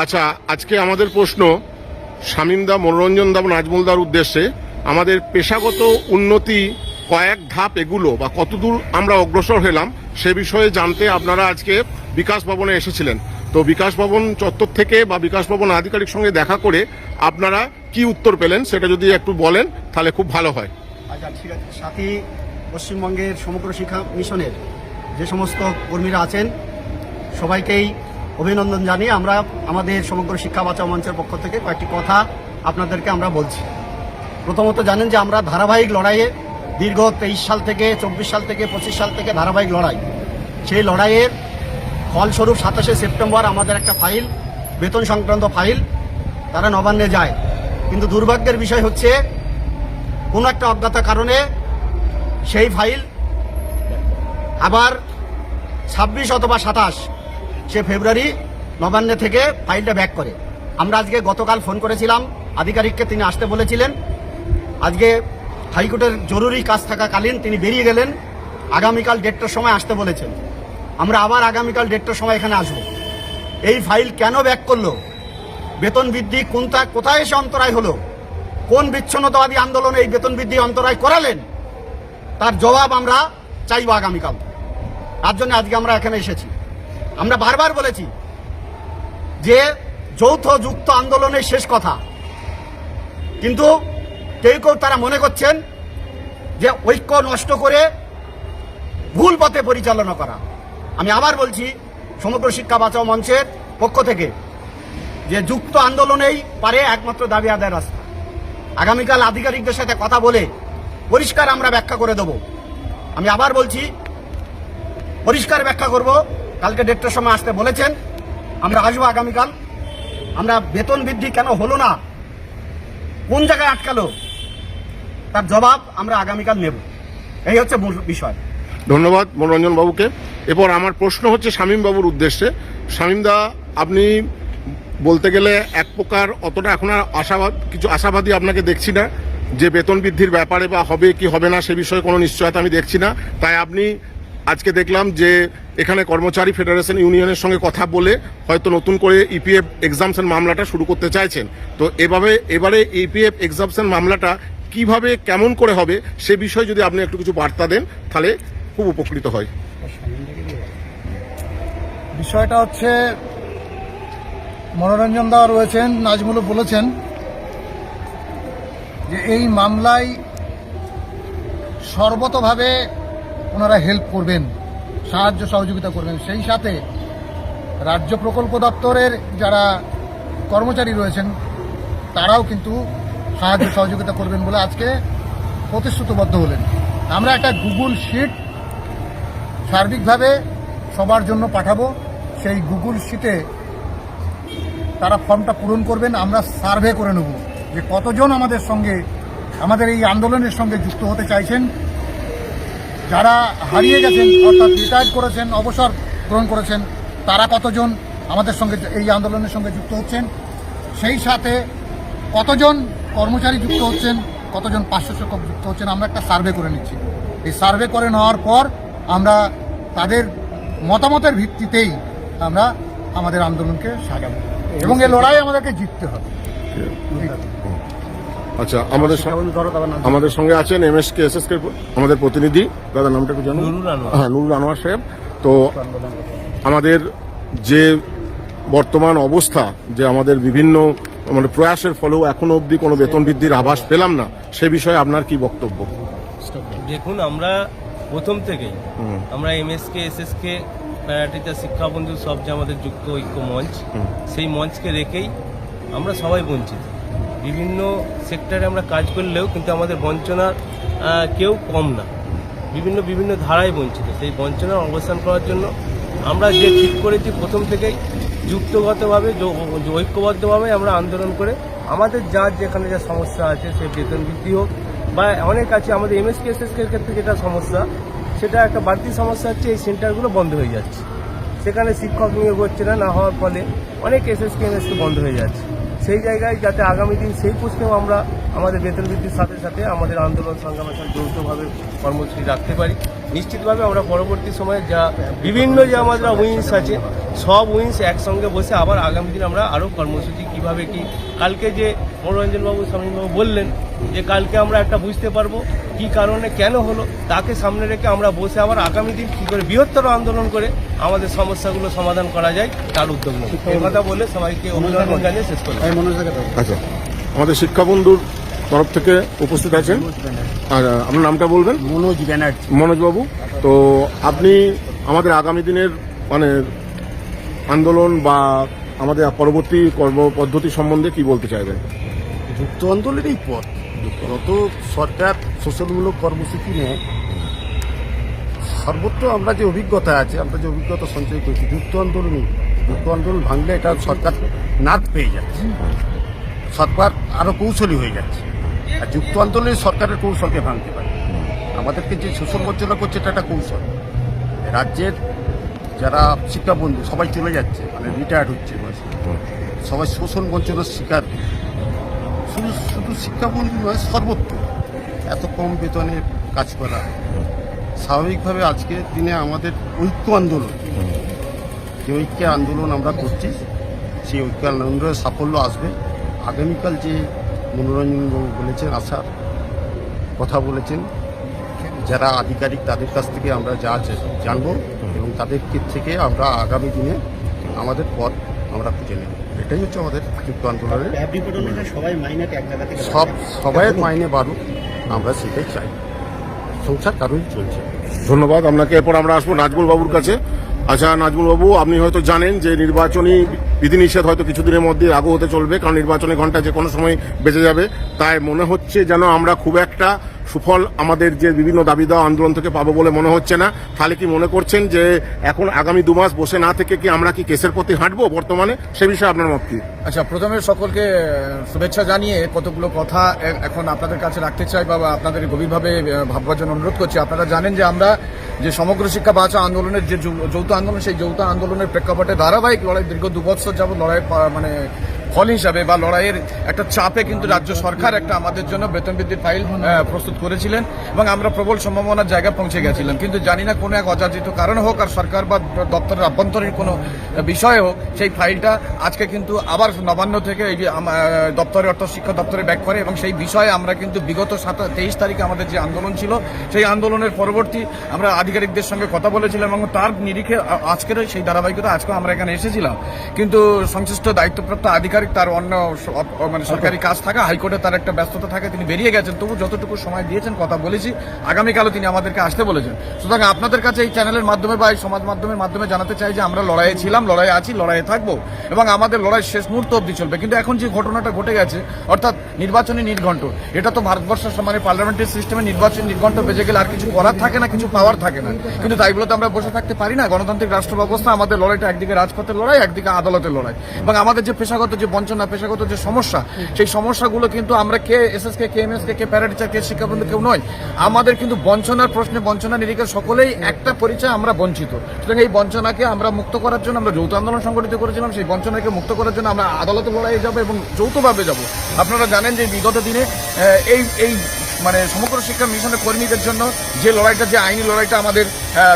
আচ্ছা, আজকে আমাদের প্রশ্ন শামীমদা, মনোরঞ্জনদা, নাজমুলদার উদ্দেশ্যে, আমাদের পেশাগত উন্নতি কয়েক ধাপ এগুলো বা কতদূর আমরা অগ্রসর হলাম সে বিষয়ে জানতে আপনারা আজকে বিকাশ ভবনে এসেছিলেন। তো বিকাশ ভবন চত্বর থেকে বা বিকাশ ভবন আধিকারিক সঙ্গে দেখা করে আপনারা কি উত্তর পেলেন সেটা যদি একটু বলেন তাহলে খুব ভালো হয়। আচ্ছা, ঠিক আছে। সাথী পশ্চিমবঙ্গের সমগ্র শিক্ষা মিশনের যে সমস্ত কর্মীরা আছেন সবাইকেই অভিনন্দন জানিয়ে আমরা আমাদের সমগ্র শিক্ষা বাঁচাও মঞ্চের পক্ষ থেকে কয়েকটি কথা আপনাদেরকে আমরা বলছি। প্রথমত জানেন যে আমরা ধারাবাহিক লড়াইয়ে দীর্ঘ 23 সাল থেকে 24 সাল থেকে 25 সাল থেকে ধারাবাহিক লড়াই, সেই লড়াইয়ের ফলস্বরূপ 27শে সেপ্টেম্বর আমাদের একটা ফাইল, বেতন সংক্রান্ত ফাইল, তারা নবান্নে যায়। কিন্তু দুর্ভাগ্যের বিষয় হচ্ছে কোনো একটা অজ্ঞাত কারণে সেই ফাইল আবার 26 অথবা 27 ফেব্রুয়ারি নবান্নে থেকে ফাইলটা ব্যাক করে। আমরা আজকে গতকাল ফোন করেছিলাম আধিকারিককে, তিনি আসতে বলেছিলেন। আজকে হাইকোর্টের জরুরি কাজ থাকাকালীন তিনি বেরিয়ে গেলেন। আগামীকাল 1:30টার সময় আসতে বলেছেন। আমরা আবার আগামীকাল 1:30টার সময় এখানে আসব। এই ফাইল কেন ব্যাক করলো, বেতন বৃদ্ধি কোথায় এসে অন্তরায় হলো, কোন বিচ্ছিন্নতাবাদী আন্দোলনে এই বেতন বৃদ্ধি অন্তরায় করালেন, তার জবাব আমরা চাইব আগামীকাল। তার জন্য আজকে আমরা এখানে এসেছি। আমরা বারবার বলেছি যে যৌথ যুক্ত আন্দোলনের শেষ কথা, কিন্তু কেউ কেউ তারা মনে করছেন যে ঐক্য নষ্ট করে ভুল পথে পরিচালনা করা। আমি আবার বলছি সমগ্র শিক্ষা বাঁচাও মঞ্চের পক্ষ থেকে যে যুক্ত আন্দোলনেই পারে একমাত্র দাবি আদায়ের রাস্তা। আগামীকাল আধিকারিকদের সাথে কথা বলে পরিষ্কার আমরা ব্যাখ্যা করে দেব। আমি আবার বলছি পরিষ্কার ব্যাখ্যা করব। কালকে 1:30টার সময় আসতে বলেছেন, আমরা আসবো আগামীকাল। আমরা বেতন বৃদ্ধি কেন হলো না, কোন জায়গায় আটকালো, তার জবাব আমরা আগামীকাল নেব। এই হচ্ছে মূল বিষয়। ধন্যবাদ মনোরঞ্জন বাবুকে। এরপর আমার প্রশ্ন হচ্ছে শামীম বাবুর উদ্দেশ্যে। শামীমদা, আপনি বলতে গেলে এক প্রকার অতটা এখন আর কিছু আশাবাদী আপনাকে দেখছি না যে বেতন বৃদ্ধির ব্যাপারে বা হবে কি হবে না সে বিষয়ে কোনো নিশ্চয়তা আমি দেখছি না। তাই আপনি আজকে দেখলাম যে এখানে কর্মচারী ফেডারেশন ইউনিয়নের সঙ্গে কথা বলে হয়তো নতুন করে ইপিএফ এক্সামশন মামলাটা শুরু করতে চাইছেন। তো এবারে ইপিএফ এক্সামশন মামলাটা কিভাবে কেমন করে হবে সে বিষয়ে যদি আপনি একটু কিছু বার্তা দেন তাহলে খুব উপকৃত হয়। বিষয়টা হচ্ছে, মনোরঞ্জন দা রয়েছেন, নাজমুলও বলেছেন যে এই মামলায় সর্বতভাবে ওনারা হেল্প করবেন, সাহায্য সহযোগিতা করবেন। সেই সাথে রাজ্য প্রকল্প দপ্তরের যারা কর্মচারী রয়েছেন তারাও কিন্তু সাহায্য সহযোগিতা করবেন বলে আজকে প্রতিশ্রুতিবদ্ধ হলেন। আমরা একটা গুগল শিট সার্বিকভাবে সবার জন্য পাঠাবো। সেই গুগল শিটে তারা ফর্মটা পূরণ করবেন। আমরা সার্ভে করে নেব যে কতজন আমাদের সঙ্গে, আমাদের এই আন্দোলনের সঙ্গে যুক্ত হতে চাইছেন। যারা হারিয়ে গেছেন অর্থাৎ রিটায়ার্ড করেছেন, অবসর গ্রহণ করেছেন, তারা কতজন আমাদের সঙ্গে এই আন্দোলনের সঙ্গে যুক্ত হচ্ছেন। সেই সাথে কতজন কর্মচারী যুক্ত হচ্ছেন, কতজন পার্শ্ব শিক্ষক যুক্ত হচ্ছেন, আমরা একটা সার্ভে করে নিচ্ছি। এই সার্ভে করে নেওয়ার পর আমরা তাদের মতামতের ভিত্তিতেই আমরা আমাদের আন্দোলনকে সাজাবো এবং এই লড়াই আমাদেরকে জিততে হবে। আচ্ছা, আমাদের সঙ্গে আছেন এমএসকে এসএসকে আমাদের প্রতিনিধি, দাদা নামটা একটু জানুন। হ্যাঁ, নুরুল আনোয়ার সাহেব। তো আমাদের যে বর্তমান অবস্থা, যে আমাদের বিভিন্ন প্রয়াসের ফলেও এখনো অবধি কোনো বেতন বৃদ্ধির আভাস পেলাম না, সে বিষয়ে আপনার কি বক্তব্য? দেখুন, আমরা প্রথম থেকেই আমরা এমএসকে এসএসকে প্যারাটিতা শিক্ষা বন্ধু সব যে আমাদের যুক্ত ঐক্য মঞ্চ, সেই মঞ্চকে রেখেই আমরা সবাই বঞ্চিত। বিভিন্ন সেক্টরে আমরা কাজ করলেও কিন্তু আমাদের বঞ্চনার কেউ কম না, বিভিন্ন ধারায় বঞ্চিত। সেই বঞ্চনার অবসান করার জন্য আমরা যে ঠিক করেছি প্রথম থেকেই যুক্তগতভাবে ঐক্যবদ্ধভাবে আমরা আন্দোলন করে আমাদের যেখানে যা সমস্যা আছে, সে বেতন বৃদ্ধি হোক বা অনেক আছে, আমাদের এমএসকে এসএসকের ক্ষেত্রে যেটা সমস্যা, সেটা একটা বাড়তি সমস্যা হচ্ছে এই সেন্টারগুলো বন্ধ হয়ে যাচ্ছে। সেখানে শিক্ষক নিয়োগ হচ্ছে না হওয়ার ফলে অনেক এসএসকে এমএসকে বন্ধ হয়ে যাচ্ছে। সেই জায়গায় যাতে আগামী দিন সেই প্রশ্নেও আমরা আমাদের বেতন বৃদ্ধির সাথে সাথে আমাদের আন্দোলন সংগ্রামের সাথে যৌথভাবে কর্মসূচি রাখতে পারি নিশ্চিতভাবে আমরা পরবর্তী সময়ে যা বিভিন্ন যে আমাদের উইংস আছে সব উইংস একসঙ্গে বসে আবার আগামী দিন আমরা আরও কর্মসূচি কিভাবে কি কালকে যে মনোরঞ্জনবাবু শামীমবাবু বললেন যে কালকে আমরা একটা বুঝতে পারবো কি কারণে কেন হলো, তাকে সামনে রেখে আমরা বসে আবার আগামী দিন কী করে বৃহত্তর আন্দোলন করে আমাদের সমস্যাগুলো সমাধান করা যায় তার উদ্যোগ নেব। এই কথা বলে সবাইকে অভিনন্দন জানিয়ে শেষ করলাম। আচ্ছা, আমাদের শিক্ষা বন্ধুর তরফ থেকে উপস্থিত আছেন, আর আপনার নামটা বলবেন? মনোজ ব্যানার্জি। মনোজবাবু, তো আপনি আমাদের আগামী দিনের মানে আন্দোলন বা আমাদের পরবর্তী কর্মপদ্ধতি সম্বন্ধে কি বলতে চাইবেন? যুক্ত আন্দোলনেরই পথ। যত সরকার শোষণমূলক কর্মসূচি নেয়, সর্বত্র আমরা যে অভিজ্ঞতা আছে, আমরা যে অভিজ্ঞতা সঞ্চয় করছি, যুক্ত আন্দোলন ভাঙলে এটা সরকার নাদ পেয়ে যাচ্ছে, সরকার আরো কৌশলী হয়ে যাচ্ছে। আর যুক্ত আন্দোলনে সরকারের কৌশলকে ভাঙতে পারে। আমাদেরকে যে শোষণ বঞ্চনা করছে এটা একটা কৌশল। রাজ্যের যারা শিক্ষাবন্ধু সবাই চলে যাচ্ছে, মানে রিটায়ার্ড হচ্ছে, সবাই শোষণ বঞ্চনার শিকার। শুধু শিক্ষাবন্ধু নয়, সর্বত্র এত কম বেতনে কাজ করা। স্বাভাবিকভাবে আজকের দিনে আমাদের ঐক্য আন্দোলন, যে ঐক্য আন্দোলন আমরা করছি, সেই ঐক্য আন্দোলনের সাফল্য আসবে। আগামীকাল যে মনোরঞ্জনবাবু বলেছেন, আসার কথা বলেছেন, যারা আধিকারিক তাদের কাছ থেকে আমরা যা জানবো এবং তাদের থেকে আমরা আগামী দিনে আমাদের পথ আমরা খুঁজে নেব। এটাই হচ্ছে আমাদের যুক্ত আন্দোলনের। সবাই মাইনে বাড়ুক, আমরা সেটাই চাই। সংসার কারোই চলছে। ধন্যবাদ আপনাকে। এরপর আমরা আসবো নাজমুল বাবুর কাছে। আচ্ছা নাজমুল বাবু, আপনি হয়তো জানেন যে নির্বাচনী বিধিনিষেধ হয়তো কিছুদিনের মধ্যে লাগু হতে চলবে, কারণ নির্বাচনী ঘন্টা যে কোনো সময় বেঁচে যাবে। তাই মনে হচ্ছে যেন আমরা খুব একটা সুফল আমাদের যে বিভিন্ন দাবি দেওয়া আন্দোলন থেকে পাবো বলে মনে হচ্ছে না। তাহলে কি মনে করছেন যে এখন আগামী 2 মাস বসে না থেকে কি আমরা কি কেসের প্রতি হাঁটবো বর্তমানে? সে বিষয়ে আপনার মত কি? আচ্ছা, প্রথমে সকলকে শুভেচ্ছা জানিয়ে কতগুলো কথা এখন আপনাদের কাছে রাখতে চাই বা আপনাদের গভীরভাবে ভাববার জন্য অনুরোধ করছি। আপনারা জানেন যে আমরা যে সমগ্র শিক্ষা বাঁচাও আন্দোলনের যে যৌথ আন্দোলন, সেই যৌথ আন্দোলনের প্রেক্ষাপটে ধারাবাহিক লড়াই, দীর্ঘ 2 বছর যাবত লড়াই মানে ফল হিসাবে বা লড়াইয়ের একটা চাপে কিন্তু রাজ্য সরকার একটা আমাদের জন্য বেতন বৃদ্ধির ফাইল প্রস্তুত করেছিলেন এবং আমরা প্রবল সম্ভাবনার জায়গায় পৌঁছে গেছিলাম। কিন্তু জানি না কোনো এক অযাচিত কারণ হোক আর সরকার বা দপ্তরের আভ্যন্তরীণ কোনো বিষয় হোক, সেই ফাইলটা আজকে কিন্তু আবার নবান্ন থেকে এই যে দপ্তরে অর্থাৎ শিক্ষা দপ্তরে ব্যাক করে এবং সেই বিষয়ে আমরা কিন্তু বিগত 23 তারিখে আমাদের যে আন্দোলন ছিল, সেই আন্দোলনের পরবর্তী আমরা আধিকারিকদের সঙ্গে কথা বলেছিলাম এবং তার নিরিখে আজকের সেই ধারাবাহিকতা আজকেও আমরা এখানে এসেছিলাম। কিন্তু সংশ্লিষ্ট দায়িত্বপ্রাপ্ত আধিকারিক তার অন্য মানে সরকারি কাজ থাকা, হাইকোর্টে তার একটা ব্যস্ততা থাকে, তিনি বেরিয়ে গেছেন। তবু যতটুকু সময় দিয়েছেন কথা বলেছি, আগামীকালও তিনি আমাদেরকে আসতে বলেছেন। সুতরাং আপনাদের কাছে এই চ্যানেলের মাধ্যমে বা এই সমাজ মাধ্যমের মাধ্যমে জানাতে চাই যে আমরা লড়াইয়ে ছিলাম, লড়াইয়ে আছি, লড়াইয়ে থাকবো এবং আমাদের লড়াই শেষ মুহূর্ত অবধি চলবে। কিন্তু এখন যে ঘটনাটা ঘটে গেছে, অর্থাৎ নির্বাচনী নির্ঘণ্ট, এটা তো ভারতবর্ষের মানে পার্লামেন্টারি সিস্টেমে নির্বাচনী নির্ঘণ্ট বেজে গেলে আর কিছু করার থাকে না, কিছু পাওয়ার থাকে না। কিন্তু তাই বলে তো আমরা বসে থাকতে পারি না। গণতান্ত্রিক রাষ্ট্র ব্যবস্থা, আমাদের লড়াইটা একদিকে রাজপথের লড়াই, একদিকে আদালতের লড়াই এবং আমাদের যে পেশাগত যে বঞ্চনা, পেশাগত যে সমস্যা, সেই সমস্যাগুলো কিন্তু আমরা কে এসএসকে, কে এমএসকে, কে প্যারাটিচার, কে শিক্ষাবন্ধু কেউ নয়। আমাদের কিন্তু বঞ্চনার প্রশ্নে, বঞ্চনা নিরিখে সকলেই একটা পরিচয়, আমরা বঞ্চিত। সুতরাং এই বঞ্চনাকে আমরা মুক্ত করার জন্য আমরা যৌথ আন্দোলন সংগঠিত করেছিলাম। সেই বঞ্চনাকে মুক্ত করার জন্য আমরা আদালতের লড়াইয়ে যাবো এবং যৌথভাবে যাব। আপনারা জানেন যে বিগত দিনে এই মানে সমগ্র শিক্ষা মিশনের কর্মীদের জন্য যে লড়াইটা, যে আইনি লড়াইটা আমাদের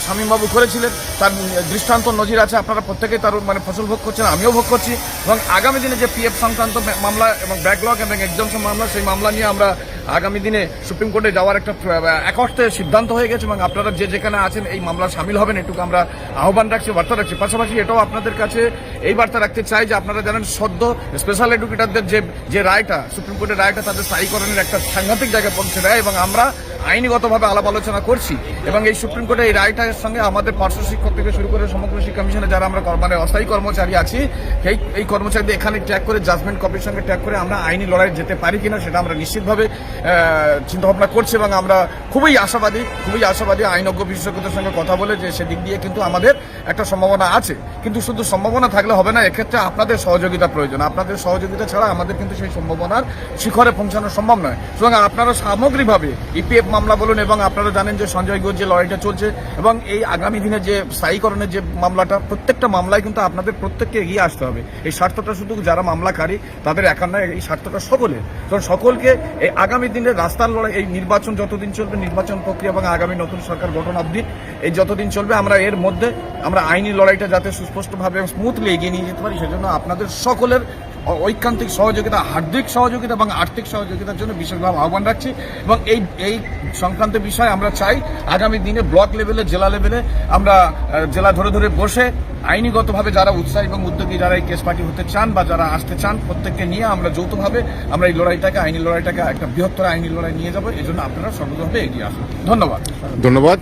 শামীমবাবু করেছিলেন, তার দৃষ্টান্ত নজির আছে। আপনারা প্রত্যেকেই তার মানে ফসল ভোগ করছেন, আমিও ভোগ করছি এবং আগামী দিনে যে পিএফ সংক্রান্ত মামলা এবং ব্যাকলগ এবং এক্সামশন মামলা, সেই মামলা নিয়ে আমরা আগামী দিনে সুপ্রিম কোর্টে যাওয়ার একটা এক অর্থে সিদ্ধান্ত হয়ে গেছে এবং আপনারা যে যেখানে আছেন এই মামলা সামিল হবেন, এটুকু আমরা আহ্বান রাখছি, বার্তা রাখছি। পাশাপাশি এটাও আপনাদের কাছে এই বার্তা রাখতে চাই যে আপনারা জানেন সদ্য স্পেশাল এডুকেটরদের যে রায়টা, সুপ্রিম কোর্টের রায়টা তাদের স্থায়ীকরণের একটা সাংঘাতিক জায়গায় পৌঁছে দেয় এবং আমরা আইনিগতভাবে আলাপ আলোচনা করছি এবং এই সুপ্রিম কোর্টের এই রায়টার সঙ্গে আমাদের পার্শ্ব শিক্ষক থেকে শুরু করে সমগ্র শিক্ষা মিশনে যারা আমরা মানে অস্থায়ী কর্মচারী আছি, এই কর্মচারীদের এখানে ট্যাগ করে জাজমেন্ট কপির সঙ্গে ট্যাগ করে আমরা আইনি লড়াই যেতে পারি কিনা সেটা আমরা নিশ্চিতভাবে চিন্তাভাবনা করছি এবং আমরা খুবই আশাবাদী আইনজ্ঞ বিশেষজ্ঞদের সঙ্গে কথা বলে যে সেদিক দিয়ে কিন্তু আমাদের একটা সম্ভাবনা আছে, কিন্তু শুধু সম্ভাবনা থাকলে হবে না, এক্ষেত্রে আপনাদের সহযোগিতা প্রয়োজন। আপনাদের সহযোগিতা ছাড়া আমাদের কিন্তু সেই সম্ভাবনার শিখরে পৌঁছানো সম্ভব নয়। সুতরাং আপনারা সামগ্রিকভাবে ইপিএফ মামলা বলুন, এবং আপনারা জানেন যে সঞ্জয় ঘোষ যে লড়াইটা চলছে, এবং এই আগামী দিনে যে স্থায়ীকরণের যে মামলাটা, প্রত্যেকটা মামলায় কিন্তু আপনাদের প্রত্যেককে এগিয়ে আসতে হবে। এই স্বার্থটা শুধু যারা মামলাকারী তাদের একার নয়, এই স্বার্থটা সকলের। কারণ সকলকে এই আগামী দিনে রাস্তার লড়াই, এই নির্বাচন যতদিন চলবে, নির্বাচন প্রক্রিয়া এবং আগামী নতুন সরকার গঠন অবধি এই যতদিন চলবে, আমরা এর মধ্যে আমরা আইনি লড়াইটা যাতে সুস্পষ্টভাবে এবং স্মুথলি এগিয়ে নিয়ে যেতে পারি, সেজন্য আপনাদের সকলের ঐকান্তিক সহযোগিতা, হার্দিক সহযোগিতা এবং আর্থিক সহযোগিতার জন্য বিশেষভাবে আহ্বান রাখছি। এবং এই সংক্রান্ত বিষয়ে আমরা চাই আগামী দিনে ব্লক লেভেলে, জেলা লেভেলে আমরা জেলা ধরে ধরে বসে আইনিগতভাবে যারা উৎসাহী এবং উদ্যোগী, যারা এই কেস পার্টি হতে চান বা যারা আসতে চান, প্রত্যেককে নিয়ে আমরা যৌথভাবে আমরা এই লড়াইটাকে, আইনি লড়াইটাকে একটা বৃহত্তর আইনি লড়াই নিয়ে যাবো। এই জন্য আপনারা সর্বতভাবে এগিয়ে আসুন। ধন্যবাদ। ধন্যবাদ।